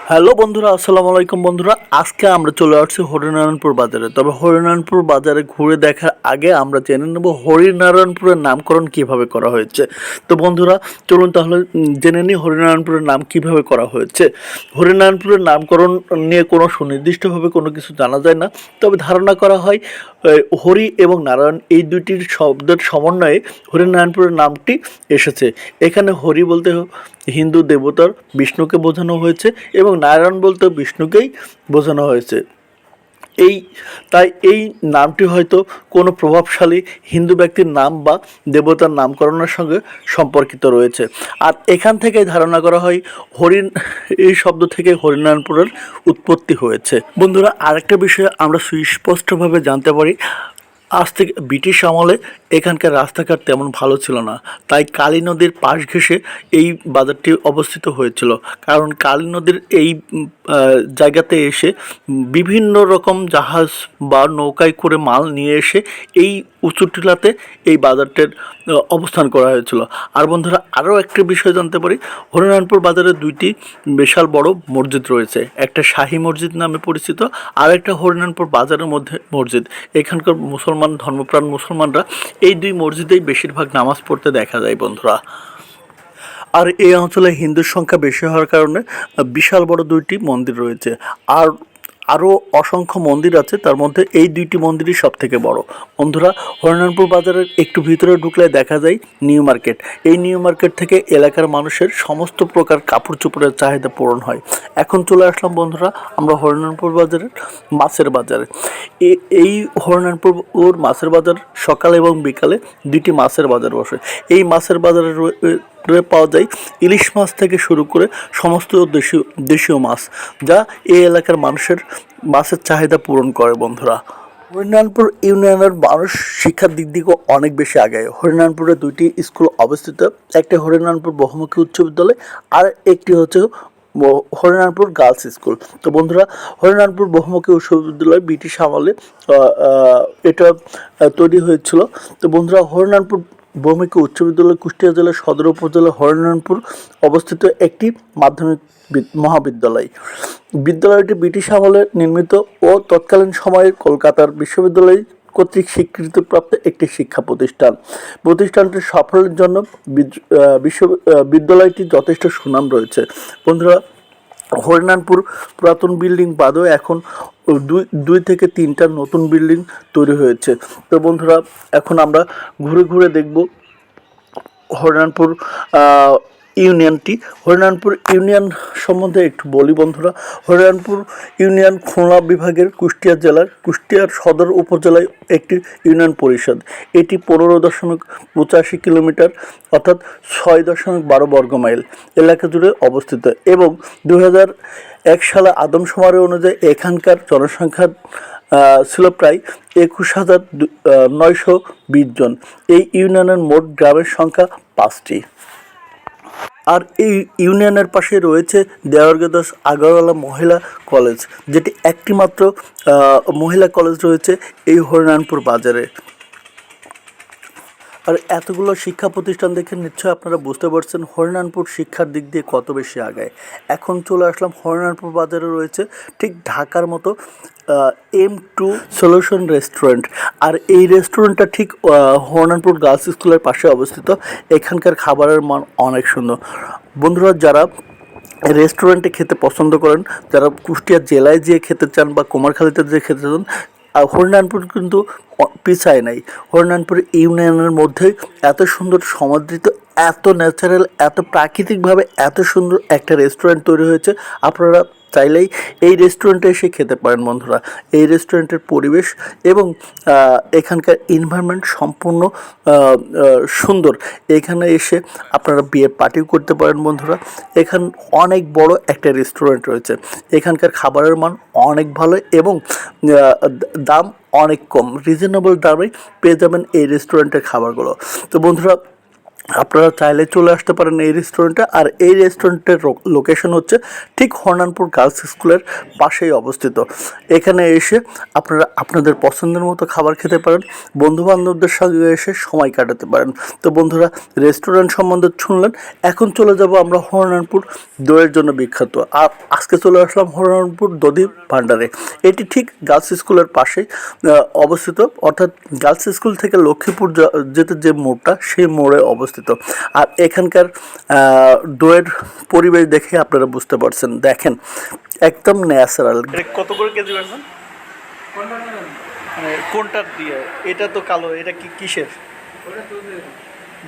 Hello বন্ধুরা, আসসালামু আলাইকুম বন্ধুরা। আজকে আমরা চলে আসছি হরিনারায়ণপুর বাজারে। তবে হরিনারায়ণপুর বাজারে ঘুরে দেখার আগে আমরা জেনে নেব হরিনারায়ণপুরের নামকরণ কিভাবে করা হয়েছে। তো বন্ধুরা, চলুন তাহলে জেনে নিই হরিনারায়ণপুরের নাম কিভাবে করা হয়েছে। হরিনারায়ণপুরের নামকরণ নিয়ে কোনো সুনির্দিষ্টভাবে কোনো কিছু জানা যায় না, তবে ধারণা করা হয় হরি এবং নারায়ণ এই দুইটির শব্দের সমন্বয়ে হরিনারায়ণপুরের নামটি এসেছে। এখানে হরি বলতে হিন্দু দেবতার বিষ্ণুকে বোঝানো হয়েছে এবং নারায়ণ বলতে বিষ্ণুকেই বোঝানো হয়েছে। এই তাই এই নামটি হয়তো কোনো প্রভাবশালী হিন্দু ব্যক্তির নাম বা দেবতার নামকরণের সঙ্গে সম্পর্কিত রয়েছে। আর এখান থেকেই ধারণা করা হয় হরিণ এই শব্দ থেকে হরিনারায়ণপুরের উৎপত্তি হয়েছে। বন্ধুরা, আরেকটা বিষয় আমরা সুস্পষ্টভাবে জানতে পারি, আজ থেকে ব্রিটিশ আমলে এখানকার রাস্তাঘাট তেমন ভালো ছিল না, তাই কালী নদীর পাশ ঘেঁষে এই বাজারটি অবস্থিত হয়েছিল। কারণ কালী নদীর এই জায়গাতে এসে বিভিন্ন রকম জাহাজ বা নৌকায় করে মাল নিয়ে এসে এই উঁচু টিলাতে এই বাজারটির অবস্থান করা হয়েছিল। আর বন্ধুরা, আরও একটি বিষয় জানতে পারি, হরিনারায়ণপুর বাজারে দুইটি বিশাল বড় মসজিদ রয়েছে। একটা শাহী মসজিদ নামে পরিচিত, আর একটা হরিনারায়ণপুর বাজারের মধ্যে মসজিদ। এখানকার মুসলমান ধর্মপ্রাণ মুসলমানরা এই দুই মসজিদেই বেশিরভাগ নামাজ পড়তে দেখা যায় বন্ধুরা। আর এই অঞ্চলে হিন্দুর সংখ্যা বেশি হওয়ার কারণে বিশাল বড় দুইটি মন্দির রয়েছে। আর আরও অসংখ্য মন্দির আছে, তার মধ্যে এই দুইটি মন্দিরই সব থেকে বড়। বন্ধুরা, হরিনারায়ণপুর বাজারের একটু ভিতরে ঢুকলে দেখা যায় নিউ মার্কেট। এই নিউ মার্কেট থেকে এলাকার মানুষের সমস্ত প্রকার কাপড় চোপড়ের চাহিদা পূরণ হয়। এখন চলে আসলাম বন্ধুরা আমরা হরিনারায়ণপুর বাজারের মাছের বাজারে। এই হরিনারায়ণপুর মাছের বাজার সকাল এবং বিকালে দুইটি মাছের বাজার বসে। এই মাছের বাজারে পাওয়া যায় ইলিশ মাছ থেকে শুরু করে সমস্ত দেশীয় মাছ, যা এই এলাকার মানুষের মাছের চাহিদা পূরণ করে বন্ধুরা। হরিনারায়ণপুর ইউনিয়নের মানুষ শিক্ষার দিক দিকে অনেক বেশি আগায়। হরিনারায়ণপুরে দুইটি স্কুল অবস্থিত, একটি হরিনারায়ণপুর বহুমুখী উচ্চ বিদ্যালয় আর একটি হচ্ছে হরিনারায়ণপুর গার্লস স্কুল। তো বন্ধুরা, হরিনারায়ণপুর বহুমুখী উচ্চ বিদ্যালয় ব্রিটিশ আমলে এটা তৈরি হয়েছিল। তো বন্ধুরা, হরিনারায়ণপুর বহুমুখী উচ্চ বিদ্যালয় কুষ্টিয়া জেলার সদর উপজেলা হরিনারায়ণপুর অবস্থিত একটি মাধ্যমিক মহাবিদ্যালয়। বিদ্যালয়টি ব্রিটিশ আমলে নির্মিত ও তৎকালীন সময়ে কলকাতার বিশ্ববিদ্যালয় কর্তৃক স্বীকৃতিপ্রাপ্ত একটি শিক্ষা প্রতিষ্ঠান। প্রতিষ্ঠানটির সাফল্যের জন্য বিদ্যালয়টির যথেষ্ট সুনাম রয়েছে। বন্ধুরা, হরিনারায়ণপুর পুরাতন বিল্ডিং বাদেও এখন দুই থেকে তিনটা নতুন বিল্ডিং তৈরি হয়েছে। তো বন্ধুরা, এখন আমরা ঘুরে ঘুরে দেখব হরিনারায়ণপুর ইউনিয়নটি। হরিনারায়ণপুর ইউনিয়ন সম্বন্ধে একটু বলি বন্ধুরা। হরিনারায়ণপুর ইউনিয়ন খুলনা বিভাগের কুষ্টিয়া জেলার কুষ্টিয়ার সদর উপজেলায় একটি ইউনিয়ন পরিষদ। এটি 15.85 কিলোমিটার অর্থাৎ 6.12 বর্গ মাইল এলাকা জুড়ে অবস্থিত এবং 2001 সালে আদমশুমারি অনুযায়ী এখানকার জনসংখ্যা ছিল প্রায় 21,920 জন। এই ইউনিয়নের মোট গ্রামের সংখ্যা 5টি। আর এই ইউনিয়নের পাশে রয়েছে দেওয়ারগা দাস আগরওয়ালা মহিলা কলেজ, যেটি একটি মাত্র মহিলা কলেজ রয়েছে এই হরিনারায়ণপুর বাজারে। আর এতগুলো শিক্ষা প্রতিষ্ঠান দেখে নিশ্চয়ই আপনারা বুঝতে পারছেন হরিনারায়ণপুর শিক্ষার দিক দিয়ে কত বেশি আগায়। এখন চলে আসলাম হরিনারায়ণপুর বাজারে রয়েছে ঠিক ঢাকার মতো M2 সলিউশন রেস্টুরেন্ট। আর এই রেস্টুরেন্টটা ঠিক হরিনারায়ণপুর গার্লস স্কুলের পাশে অবস্থিত। এখানকার খাবারের মান অনেক সুন্দর। বন্ধুরা, যারা রেস্টুরেন্টে খেতে পছন্দ করেন, যারা কুষ্টিয়া জেলায় যেয়ে খেতে চান বা কুমারখালীতে যেয়ে খেতে চান, আর হরিনারায়ণপুর কিন্তু পিছায় নাই। হরিনারায়ণপুর ইউনিয়নের মধ্যে এত সুন্দর সমাদৃত, এত ন্যাচারাল, এত প্রাকৃতিকভাবে এত সুন্দর একটা রেস্টুরেন্ট তৈরি হয়েছে। আপনারা চাইলেই এই রেস্টুরেন্টে এসে খেতে পারেন বন্ধুরা। এই রেস্টুরেন্টের পরিবেশ এবং এখানকার এনভায়রনমেন্ট সম্পূর্ণ সুন্দর। এখানে এসে আপনারা বিয়ে পার্টিও করতে পারেন বন্ধুরা। এখানে অনেক বড় একটা রেস্টুরেন্ট রয়েছে। এখানকার খাবারের মান অনেক ভালো এবং দাম অনেক কম, রিজনেবল দামে পেয়ে যাবেন এই রেস্টুরেন্টের খাবারগুলো। তো বন্ধুরা, আপনারা চাইলে চলে আসতে পারেন এই রেস্টুরেন্টে। আর এই রেস্টুরেন্টের লোকেশন হচ্ছে ঠিক হরনানপুর গার্লস স্কুলের পাশেই অবস্থিত। এখানে এসে আপনারা আপনাদের পছন্দের মতো খাবার খেতে পারেন, বন্ধুবান্ধবদের সঙ্গে এসে সময় কাটাতে পারেন। তো বন্ধুরা, রেস্টুরেন্ট সম্বন্ধে শুনলেন, এখন চলে যাব আমরা হরনানপুর দইয়ের জন্য বিখ্যাত। আর আজকে চলে আসলাম হরনানপুর দধি ভাণ্ডারে। এটি ঠিক গার্লস স্কুলের পাশেই অবস্থিত, অর্থাৎ গার্লস স্কুল থেকে লক্ষ্মীপুর যেতে যে মোড়টা, সেই মোড়ে অবস্থিত। আর এখানকার দইয়ের পরিবেশ দেখে আপনারা বুঝতে পারছেন, দেখেন একদম ন্যাচারাল। কত করে কেজি পাচ্ছেন? মানে কোনটা দিয়ে? এটা তো কালো, এটা কি কিসের?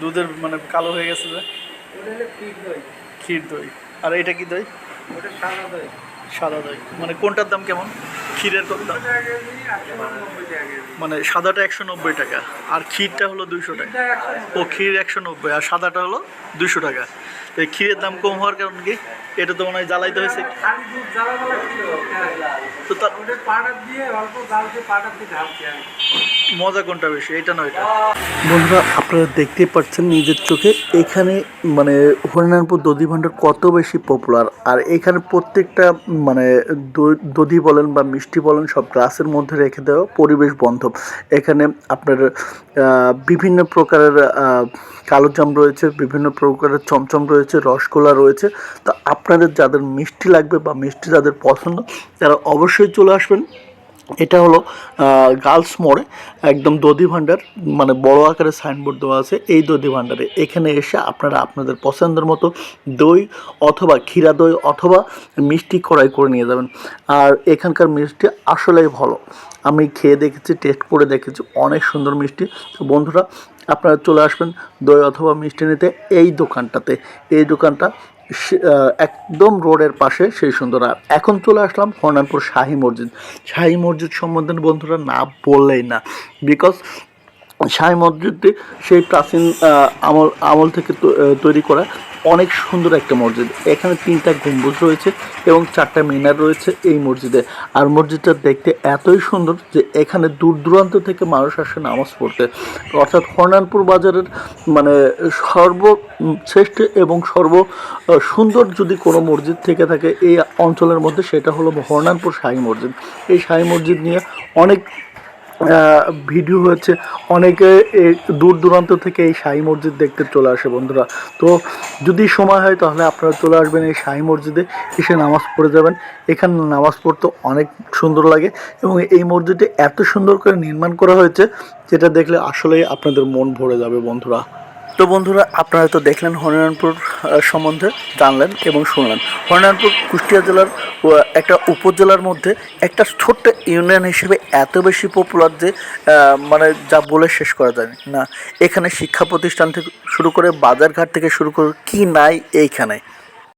দুধের মানে কালো হয়ে গেছে যে? ক্ষীর দই। আর এটা কি দই? সাদা দই। মানে কোনটার দাম কেমন? ক্ষীরের কত দাম? মানে সাদাটা 190 টাকা আর ক্ষীরটা হলো 200 টাকা। ও, ক্ষীর 190 আর সাদাটা হলো 200 টাকা। তো এই ক্ষীরের দাম কম হওয়ার কারণ কি? এটা তো মনে হয় জ্বালাইতে হয়েছে। তো তার মজা কোনটা বেশি, এটা না ওইটা? বন্ধুরা, আপনারা দেখতেই পাচ্ছেন নিজের চোখে এখানে মানে হরিনারপুর দধি ভাণ্ডার কত বেশি পপুলার। আর এখানে প্রত্যেকটা মানে দধি বলেন বা মিষ্টি বলেন, সব গ্লাসের মধ্যে রেখে দেওয়া, পরিবেশ বান্ধব। এখানে আপনার বিভিন্ন প্রকারের কালোজাম রয়েছে, বিভিন্ন প্রকারের চমচম রয়েছে, রসগোল্লা রয়েছে। তো আপনাদের যাদের মিষ্টি লাগবে বা মিষ্টি যাদের পছন্দ, তারা অবশ্যই চলে আসবেন। এটা হলো গার্লস মোড়ে, একদম দধি ভাণ্ডার, মানে বড় আকারে সাইনবোর্ড দেওয়া আছে এই দধি ভাণ্ডারে। এখানে এসে আপনারা আপনাদের পছন্দের মতো দই অথবা ক্ষীরা দই অথবা মিষ্টি ক্রয় করে নিয়ে যাবেন। আর এখানকার মিষ্টি আসলেই ভালো, আমি খেয়ে দেখেছি, টেস্ট করে দেখেছি, অনেক সুন্দর মিষ্টি। তো বন্ধুরা, আপনারা চলে আসবেন দই অথবা মিষ্টি নিতে এই দোকানটাতে। এই দোকানটা একদম রোডের পাশে, সেই সুন্দর। আর এখন চলে আসলাম হরনানপুর শাহী মসজিদ। শাহী মসজিদ সম্বন্ধে বন্ধুরা না বললেই না, বিকজ শাহী মসজিদটি সেই প্রাচীন আমল থেকে তৈরি করা অনেক সুন্দর একটা মসজিদ। এখানে 3টা গম্বুজ রয়েছে এবং 4টা মিনার রয়েছে এই মসজিদে। আর মসজিদটা দেখতে এতই সুন্দর যে এখানে দূর দূরান্ত থেকে মানুষ আসে নামাজ পড়তে। অর্থাৎ হরনানপুর বাজারের মানে সর্বশ্রেষ্ঠ এবং সুন্দর যদি কোনো মসজিদ থেকে থাকে এই অঞ্চলের মধ্যে, সেটা হলো হরনানপুর শাহী মসজিদ। এই শাহী মসজিদ নিয়ে অনেক ভিডিও হয়েছে, অনেকে দূর দূরান্ত থেকে এই শাহী মসজিদ দেখতে চলে আসে বন্ধুরা। তো যদি সময় হয় তাহলে আপনারা চলে আসবেন এই শাহী মসজিদে, এসে নামাজ পড়ে যাবেন। এখানে নামাজ পড়তে অনেক সুন্দর লাগে এবং এই মসজিদে এত সুন্দর করে নির্মাণ করা হয়েছে, যেটা দেখলে আসলেই আপনাদের মন ভরে যাবে বন্ধুরা। তো বন্ধুরা, আপনারা তো দেখলেন হরিনারপুর সম্বন্ধে, জানলেন এবং শুনলেন। হরিনারপুর কুষ্টিয়া জেলার একটা উপজেলার মধ্যে একটা ছোট্ট ইউনিয়ন হিসেবে এত বেশি পপুলার যে মানে যা বলে শেষ করা যায় না। এখানে শিক্ষা প্রতিষ্ঠান থেকে শুরু করে বাজারঘাট থেকে শুরু করে কি নাই এইখানে।